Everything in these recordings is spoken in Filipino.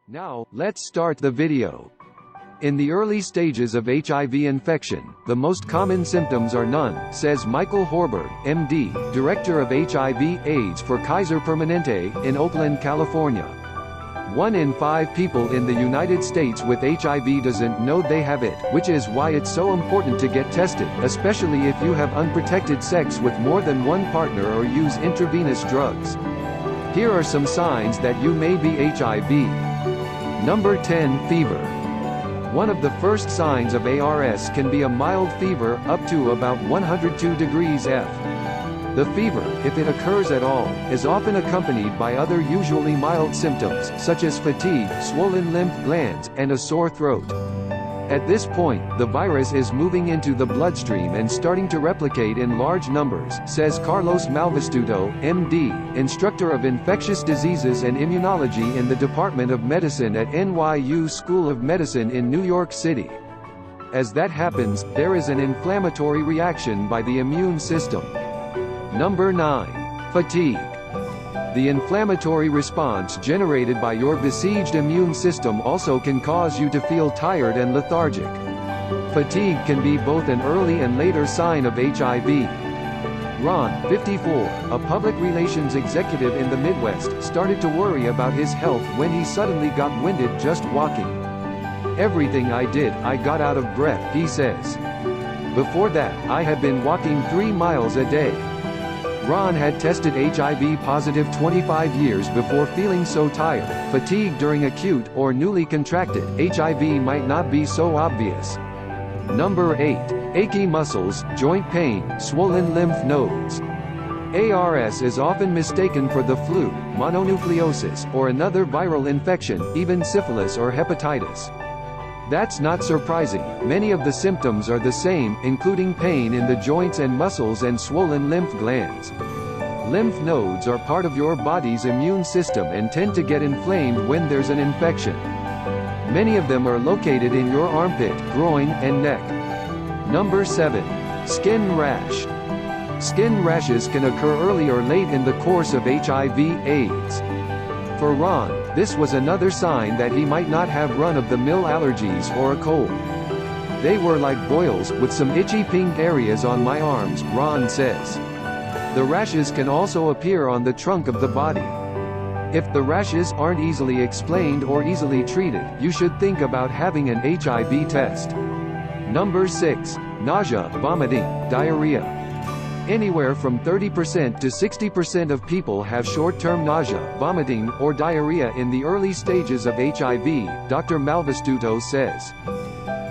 Now, let's start the video. In the early stages of HIV infection, the most common symptoms are none, says Michael Horberg, MD, Director of HIV/AIDS for Kaiser Permanente, in Oakland, California. 1 in 5 people in the United States with HIV doesn't know they have it, which is why it's so important to get tested, especially if you have unprotected sex with more than one partner or use intravenous drugs. Here are some signs that you may be HIV. Number 10. Fever. One of the first signs of ARS can be a mild fever, up to about 102 degrees F. The fever, if it occurs at all, is often accompanied by other usually mild symptoms, such as fatigue, swollen lymph glands, and a sore throat. At this point, the virus is moving into the bloodstream and starting to replicate in large numbers, says Carlos Malvistuto, MD, Instructor of Infectious Diseases and Immunology in the Department of Medicine at NYU School of Medicine in New York City. As that happens, there is an inflammatory reaction by the immune system. Number 9. Fatigue. The inflammatory response generated by your besieged immune system also can cause you to feel tired and lethargic. Fatigue can be both an early and later sign of HIV. Ron, 54, a public relations executive in the Midwest, started to worry about his health when he suddenly got winded just walking. "Everything I did, I got out of breath," he says. "Before that, I had been walking 3 miles a day." Ron had tested HIV positive 25 years before feeling so tired. Fatigue during acute, or newly contracted, HIV might not be so obvious. Number 8. Achy muscles, joint pain, swollen lymph nodes. ARS is often mistaken for the flu, mononucleosis, or another viral infection, even syphilis or hepatitis. That's not surprising. Many of the symptoms are the same, including pain in the joints and muscles and swollen lymph glands. Lymph nodes are part of your body's immune system and tend to get inflamed when there's an infection. Many of them are located in your armpit, groin, and neck. Number 7. Skin rash. Skin rashes can occur early or late in the course of HIV/AIDS. For Ron, this was another sign that he might not have run-of-the-mill allergies or a cold. "They were like boils, with some itchy pink areas on my arms," Ron says. The rashes can also appear on the trunk of the body. If the rashes aren't easily explained or easily treated, you should think about having an HIV test. Number 6. Nausea, vomiting, diarrhea. Anywhere from 30% to 60% of people have short-term nausea, vomiting, or diarrhea in the early stages of HIV, Dr. Malvistuto says.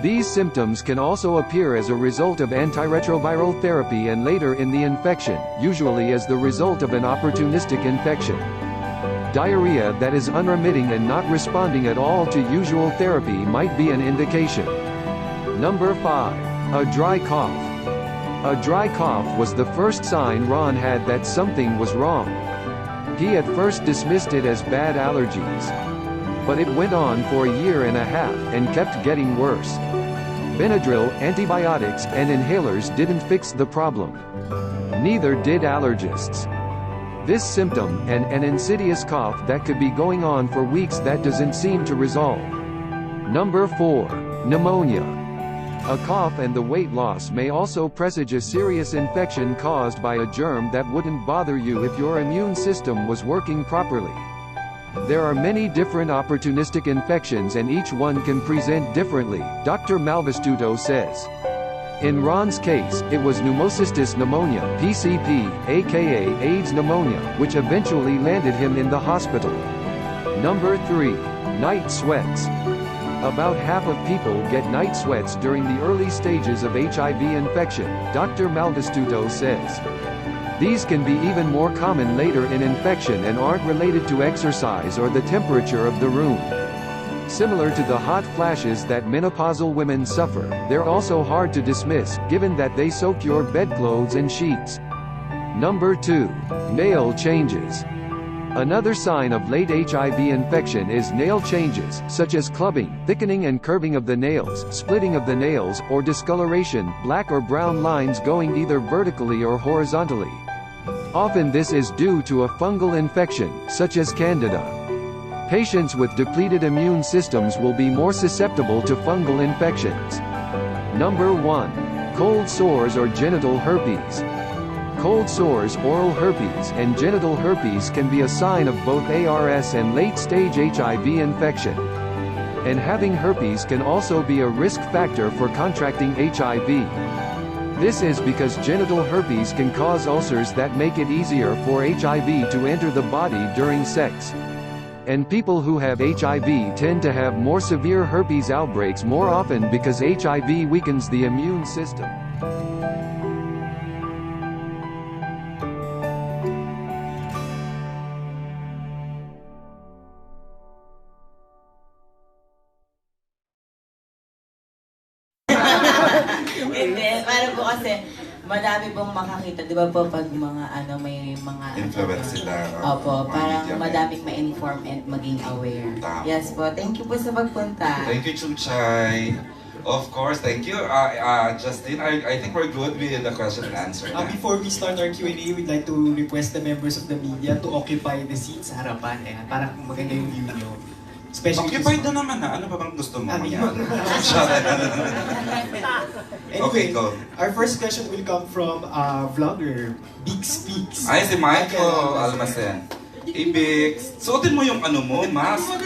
These symptoms can also appear as a result of antiretroviral therapy and later in the infection, usually as the result of an opportunistic infection. Diarrhea that is unremitting and not responding at all to usual therapy might be an indication. Number 5. A dry cough. A dry cough was the first sign Ron had that something was wrong. He at first dismissed it as bad allergies. But it went on for a year and a half, and kept getting worse. Benadryl, antibiotics, and inhalers didn't fix the problem. Neither did allergists. This symptom, and an insidious cough that could be going on for weeks that doesn't seem to resolve. Number 4. Pneumonia. A cough and the weight loss may also presage a serious infection caused by a germ that wouldn't bother you if your immune system was working properly. There are many different opportunistic infections and each one can present differently, Dr. Malvistuto says. In Ron's case, it was pneumocystis pneumonia, PCP, aka AIDS pneumonia, which eventually landed him in the hospital. Number 3. Night sweats. About half of people get night sweats during the early stages of HIV infection, Dr. Malvistuto says. These can be even more common later in infection and aren't related to exercise or the temperature of the room. Similar to the hot flashes that menopausal women suffer, they're also hard to dismiss, given that they soak your bedclothes and sheets. Number 2. Nail changes. Another sign of late HIV infection is nail changes, such as clubbing, thickening and curving of the nails, splitting of the nails, or discoloration, black or brown lines going either vertically or horizontally. Often this is due to a fungal infection, such as Candida. Patients with depleted immune systems will be more susceptible to fungal infections. Number 1. Cold sores or genital herpes. Cold sores, oral herpes, and genital herpes can be a sign of both ARS and late-stage HIV infection. And having herpes can also be a risk factor for contracting HIV. This is because genital herpes can cause ulcers that make it easier for HIV to enter the body during sex. And people who have HIV tend to have more severe herpes outbreaks more often because HIV weakens the immune system. Hindi, parang po kasi madami pong makakita, di ba po pag mga may mga influence sila. Opo, parang madaming ma-inform and maging aware. Tama. Yes po, thank you po sa pagpunta. Thank you, Chuchay. Of course, thank you. Justin, I think we're good with the question and answer. Before we start our Q&A, we'd like to request the members of the media to occupy the seats sa harapan. Para maganda yung view nyo. Occupied na naman na. Ano ba bang gusto mo? Anyway, Okay, go. Our first question will come from vlogger, Big Speaks. Ay, si Michael Almacen. Ibig, suotin mo yung ano mo, mask.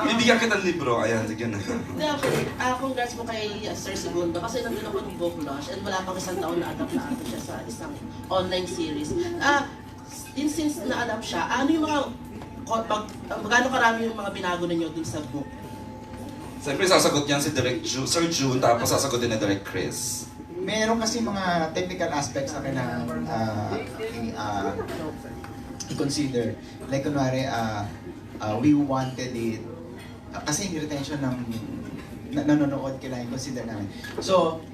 Bibigyan kita ng libro. Ayan, sige na. Hindi, congrats mo kay Sir Segundo kasi nandun ako ng book launch and wala pang isang taon na-adapt na ito siya sa isang online series. Since na-adapt siya, ano yung mga magkano karami yung mga binago ninyo dun sa book? Siyempre, sasagot niyan si Sir June, tapos sasagutin ni Direct Chris. Meron kasi mga technical aspects na kailangan i-consider. Like, kunwari, we wanted it, kasi yung retention ng nanonood, kailangan i-consider namin. So,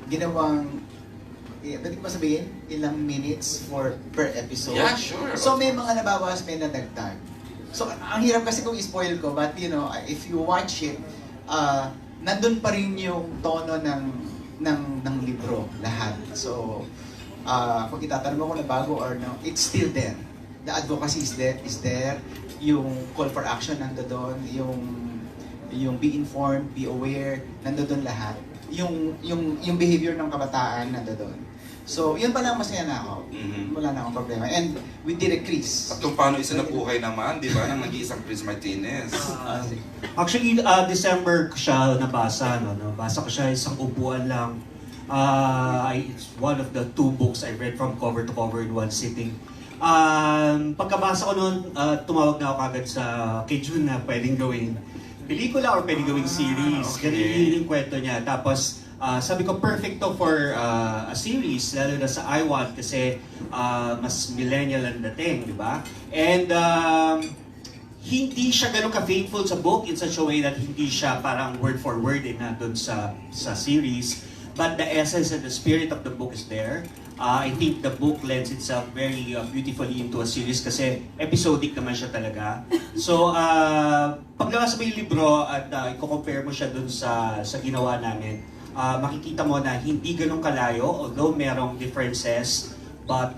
ginawang, pwede ko sabihin, ilang minutes per episode? Yeah, sure. So, may mga nabawas, may nadagdag. So, ang hirap kasi kung i-spoil ko, but you know, if you watch it, nandun pa rin yung tono ng libro, lahat. So, kung itatanong mo kung nabago or no, it's still there. The advocacy is there. Yung call for action nandoon, yung be informed, be aware, nandoon lahat. Yung behavior ng kabataan nandoon. So, yun pa lang masaya na ako. Wala na akong problema. And we did a Chris. At kung paano isinabuhay naman, di ba, ng nag-iisang Chris Martinez. Actually, December ko siya nabasa. Nabasa ko siya isang upuan lang. It's one of the 2 books I read from cover to cover in one sitting. Pagkabasa ko noon, tumawag na ako kagad kay June na pwedeng gawing pelikula or pwedeng gawing series. Ganun yung kwento niya. Tapos, sabi ko, perfect to for a series, lalo na sa I Want kasi mas millennial ang dating, di ba? And hindi siya ganun ka-faithful sa book in such a way that hindi siya parang word for word nandun sa series. But the essence and the spirit of the book is there. I think the book lends itself very beautifully into a series kasi episodic naman siya talaga. So, paglabas mo yung libro at i-compare mo siya dun sa ginawa namin, makikita mo na hindi ganun kalayo, although merong differences, but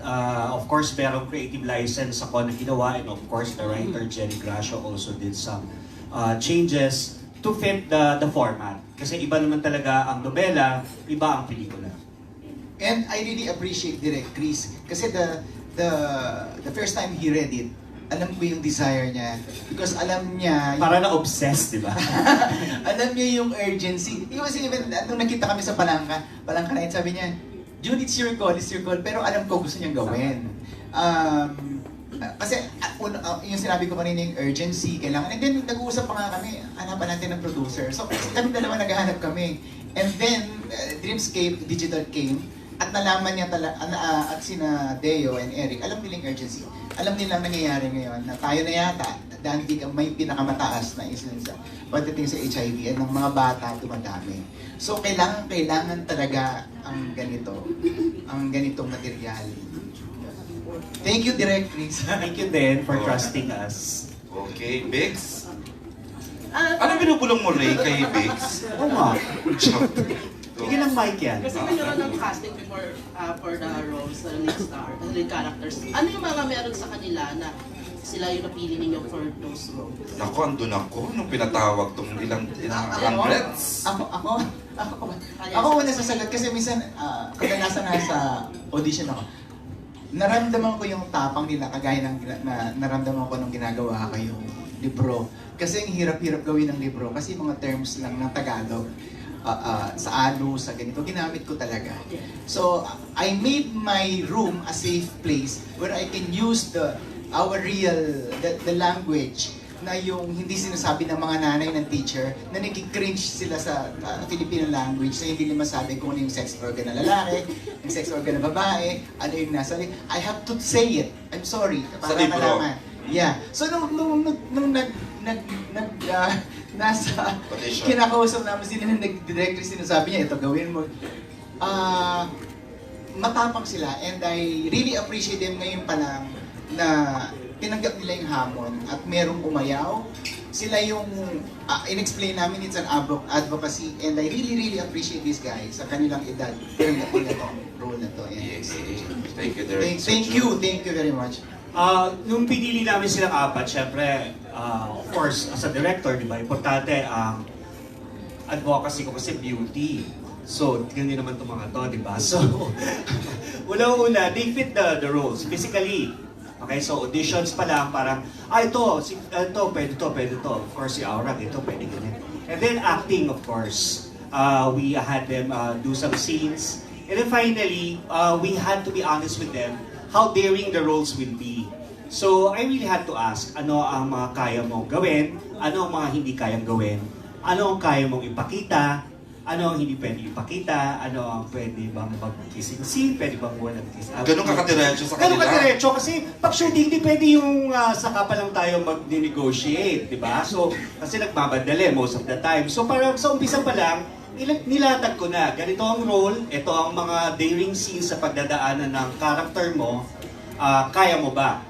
of course merong creative license ako na ginawa, and of course the writer Jenny Gracio also did some changes to fit the format. Kasi iba naman talaga ang nobela, iba ang pelikula. And I really appreciate Direct Chris kasi the first time he read it, alam ko yung desire niya because alam niya para na-obsessed, di ba? alam niya yung urgency. It was even nung nakita kami sa palangka night, sabi niya, June, it's your call, pero alam ko gusto niyang gawin. Kasi yung sinabi ko kanina yung urgency, kailangan. And then nag-uusap pa nga kami, hanapan natin ng producer. So kami dalawa naghahanap kami. And then Dreamscape Digital came at nalaman niya at sina Deo and Eric, alam nilang urgency. Alam nilang nangyayari ngayon na tayo na yata dahil may pinakamataas na incidence pagdating sa HIV and ng mga bata dumadami. So kailangan talaga ang ganitong material. Thank you, Direct Chris. Thank you din for trusting us. Okay, Biggs? Ano binubulong mo, Ray, kay Biggs? Oo nga. Sige lang, Mike yan. Kasi mayroon ng casting before for the roles, the lead star, the lead characters. Ano yung mga meron sa kanila na sila yung napili ninyo for those roles? Naku, andun ako nung pinatawag tong ilang hundreds. Ako muna sasagot kasi minsan kadalasan nasa audition ako. Naramdaman ko yung tapang nila kagaya ng naramdaman ko nung ginagawa ko yung libro. Kasi ang hirap-hirap gawin ng libro kasi mga terms lang ng Tagalog. Sa ano, sa ganito, ginamit ko talaga. So, I made my room a safe place where I can use the language na yung hindi sinasabi ng mga nanay ng teacher na nagki-cringe sila sa Filipino language na hindi nila masabi kung ano yung sex organ na lalaki, yung sex organ na babae, ano yung nasa. I have to say it. I'm sorry. Para malaman. Yeah. So, nung nasa kinakausap namin sila ng directly sinasabi niya, ito gawin mo. Matapang sila and I really appreciate them ngayon pa lang na tinanggap nila yung hamon at merong umayaw. Sila yung in-explain namin it's an advocacy and I really appreciate these guys sa kanilang edad. Tinanggap nila itong role na to. Yes. Thank you, Derek. Thank you very much. Nung pinili namin silang apat, syempre, of course, as a director, di ba, importante ang advocacy ko kasi beauty. So, tingnan niyo naman itong mga to, di ba? So, una-una, they fit the roles, physically. Okay, so auditions pa lang, parang, pwede to. Of course, si Aura, ito, pwede ganyan. And then acting, of course. We had them do some scenes. And then finally, we had to be honest with them how daring the roles will be. So, I really had to ask, ano ang mga kaya mong gawin, ano ang mga hindi kayang gawin, ano ang kaya mong ipakita, ano ang hindi pwede ipakita, ano ang pwede bang mag-kissing scene, pwede bang walang kissing. Ganun kakadiretso sa kanila. Ganun kadiretso kasi pag shooting, hindi pwede yung saka pa lang tayo mag-negotiate, di ba? So, kasi nagmamadali most of the time. So, parang sa umpisa pa lang, nilatag ko na, ganito ang role, ito ang mga daring scenes sa pagdadaanan ng character mo, kaya mo ba?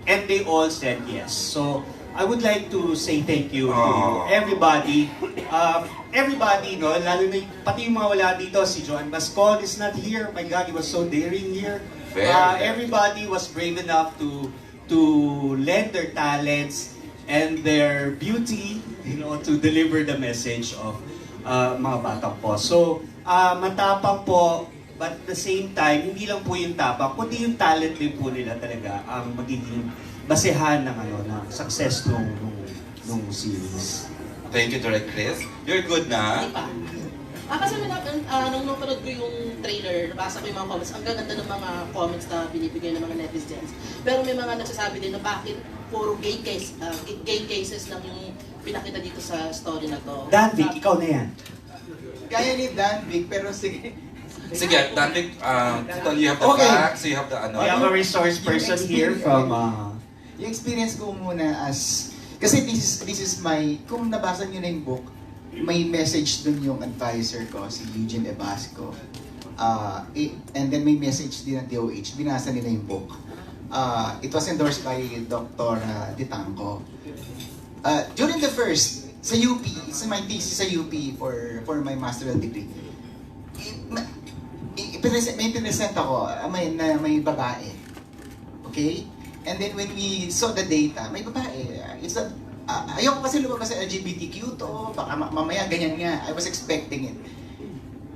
And they all said yes. So, I would like to say thank you to everybody. Everybody, no? Lalo na pati yung mga wala dito, si Joan Bascon is not here. My God, he was so daring here. Everybody was brave enough to lend their talents and their beauty, to deliver the message of mga Batang POZ. So, matapang po, but at the same time, hindi lang po yung tapang, kundi yung talent din po nila talaga ang magiging basehan ng ng success nung series. Thank you, Direct Chris. You're good na? Hindi pa. Kasi nung napanood ko yung trailer, nabasa ko yung mga comments, ang gaganda ng mga comments na binibigay ng mga netizens. Pero may mga nagsasabi din na bakit puro gay cases lang yung pinakita dito sa story na to. Dan Vic, ikaw na yan. Kaya ni Dan Vic, pero sige. Sige, Danik, you have the facts, you have the We have a resource person here from... Yung experience ko muna kasi this is my, kung nabasa niyo na yung book, may message dun yung advisor ko, si Eugene Ebasco. And then may message din ng DOH, binasa nila yung book. It was endorsed by Dr. Titanco. During the first, sa UP, it's my thesis sa UP for my master's degree. May pinesent ako, may babae. Okay? And then when we saw the data, may babae. It's a, ayoko kasi lumabas sa LGBTQ to, baka mamaya ganyan nga. I was expecting it.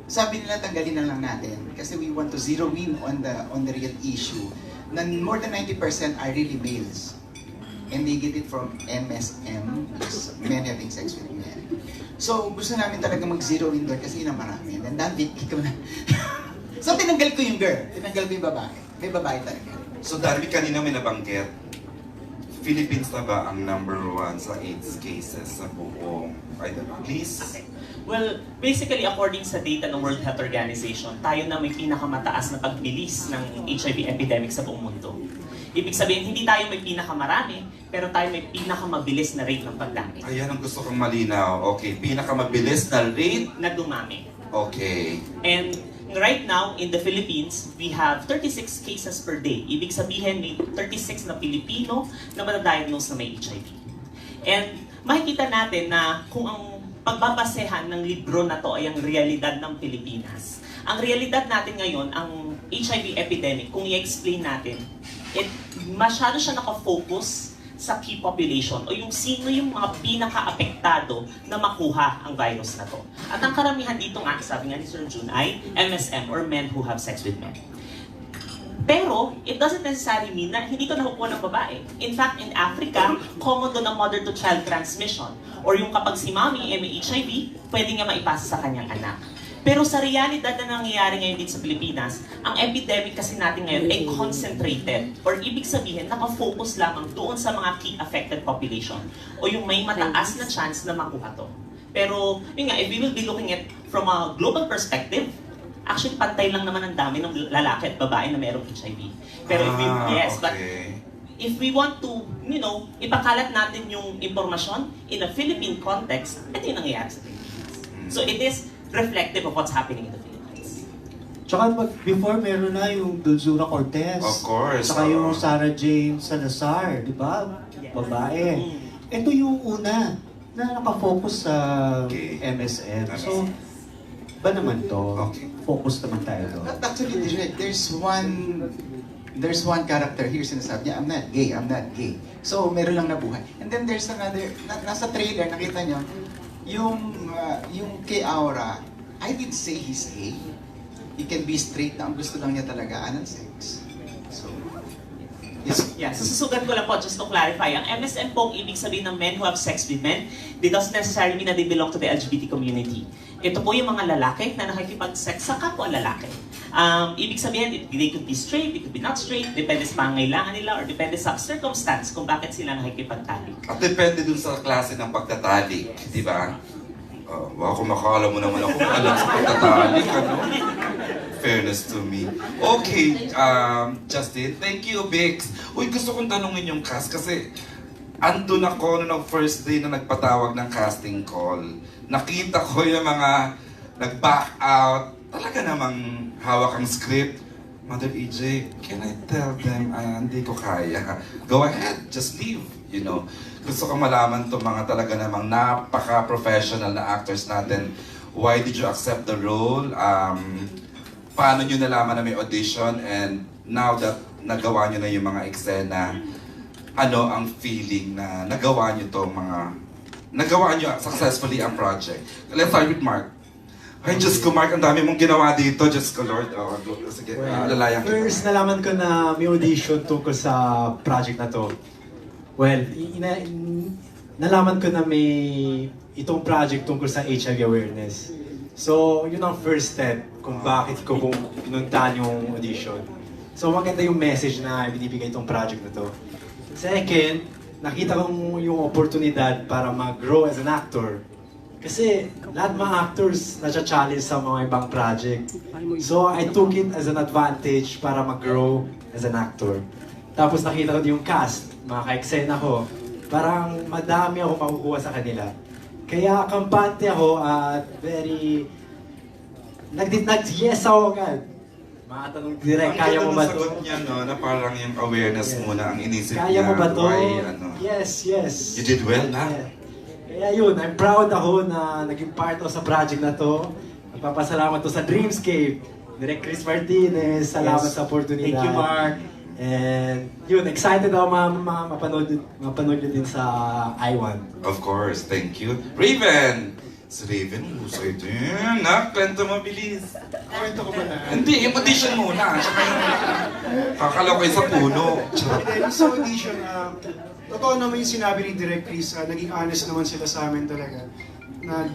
Sabi nila tanggalin na lang natin kasi we want to zero in on the real issue. Na more than 90% are really males. And they get it from MSM, men having sex with men. So gusto namin talaga mag-zero in doon kasi yun ang marami. And then ikaw na. So tinanggal ko yung girl, tinanggal ko yung babae. May babae talaga. So Darby, kanina may nabanggit, Philippines na ba ang #1 sa AIDS cases sa buong, please? Okay. Well, basically, according sa data ng World Health Organization, tayo na may pinakamataas na pagbilis ng HIV epidemic sa buong mundo. Ibig sabihin, hindi tayo may pinakamarami, pero tayo may pinakamabilis na rate ng pagdami. Ayan ang gusto kong malinaw. Okay, pinakamabilis na rate? Na dumami. Okay. And right now, in the Philippines, we have 36 cases per day. Ibig sabihin, may 36 na Pilipino na matadiagnose na may HIV. And makikita natin na kung ang pagbabasehan ng libro na to ay ang realidad ng Pilipinas. Ang realidad natin ngayon, ang HIV epidemic, kung i-explain natin, masyado siya nakafocus sa key population o yung sino yung mga pinaka-apektado na makuha ang virus na to. At ang karamihan dito nga, sabi nga ni Sir Jun, ay MSM or men who have sex with men. Pero, it doesn't necessarily mean na hindi ito nakukuha ng babae. In fact, in Africa, common doon ang mother-to-child transmission. Or yung kapag si mommy ay may HIV, pwede nga maipasa sa kanyang anak. Pero sa realidad na nangyayari ngayon dito sa Pilipinas, ang epidemic kasi natin ngayon ay concentrated. Or ibig sabihin, nakafocus lamang doon sa mga key affected population. O yung may mataas na chance na makuha to. Pero, yun nga, if we will be looking at from a global perspective, actually pantay lang naman ang dami ng lalaki at babae na mayroong HIV. Pero but if we want to, ipakalat natin yung impormasyon in a Philippine context, ito yung nangyayari sa Pilipinas. So it is reflective of what's happening in the Philippines. Tsaka before meron na yung Dulzura Cortez. Of course. Tsaka yung Sarah Jane Salazar, di ba? Yes. Babae. Ito yung una na nakafocus sa MSM. So, ba naman to? Okay. Focus naman tayo doon. Actually, Direk, there's one character here sinasabi niya, I'm not gay. So, meron lang nabuhay. And then there's another, nasa trailer, nakita niyo, yung kay Aura, I didn't say he's gay. He can be straight na ang gusto lang niya talaga, anal sex. So, yes. Yeah, so susugat ko lang po, just to clarify, ang MSM po, ibig sabihin ng men who have sex with men, it doesn't necessarily mean na they belong to the LGBT community. Ito po yung mga lalaki na nakikipag-sex sa kapwa lalaki. Ibig sabihin, they could be straight, they could be not straight, depende sa pangailangan nila, or depende sa circumstance kung bakit sila nakikipagtalik. At depende dun sa klase ng pagtatalik, di ba? Wow, kung makakala mo naman ako alam sa pagtatalik, ano? Fairness to me. Okay, Justin, thank you, Bix. Uy, gusto kong tanungin yung cast kasi andun ako noong first day na nagpatawag ng casting call. Nakita ko yung mga nag-back out. Talaga namang hawak ang script. Mother EJ, can I tell them hindi ko kaya? Go ahead, just leave. Gusto ko malaman to mga talaga namang napaka-professional na actors natin. Why did you accept the role? Paano nyo nalaman na may audition? And now that nagawa nyo na yung mga eksena, ano ang feeling na nagawa nyo successfully ang project? Let's start with Mark. Ay, Diyos ko, Mark, ang dami mong ginawa dito. Diyos ko, Lord. Sige, lalayan kita. First, nalaman ko na may audition tungkol sa project na to. Well, nalaman ko na may itong project tungkol sa HIV awareness. So, yun ang first step kung bakit ko pinuntahan yung audition. So, maganda yung message na binibigay itong project na to. Second, nakita kong yung oportunidad para mag-grow as an actor. Kasi lahat mga actors na-challenge sa mga ibang project. So I took it as an advantage para mag-grow as an actor. Tapos nakita ko yung cast, mga ka-eksena ko. Parang madami ako makukuha sa kanila. Kaya kampante ako at very... Nag-yes ako agad. Makatanong direct, kaya mo ba ito? Ang sagot niya, no, na parang yung awareness muna ang inisip niya. Kaya mo ba ito? Why, Yes. You did well, na? Yeah. Kaya yun, I'm proud ako na naging part ako sa project na to. Nagpapasalamat to sa Dreamscape. Direk Chris Martinez, salamat sa oportunidad. Thank you, Mark. And yun, excited ako mapanood nyo din sa I1. Of course, thank you. Raven! Si Raven, husay din. Kwento mo, bilis. Kwento ko ba na? Hindi, yung audition muna. Tsaka yung kakalaw kayo sa puno. Sa audition, totoo naman yung sinabi ni Direk Chris, naging honest naman sila sa amin talaga. Na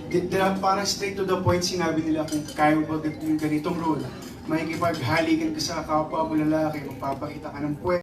parang straight to the point sinabi nila kung kaya mo ba yung ganitong role. Makikipaghalikan ka sa kapwa mo lalaki, magpapakita ka ng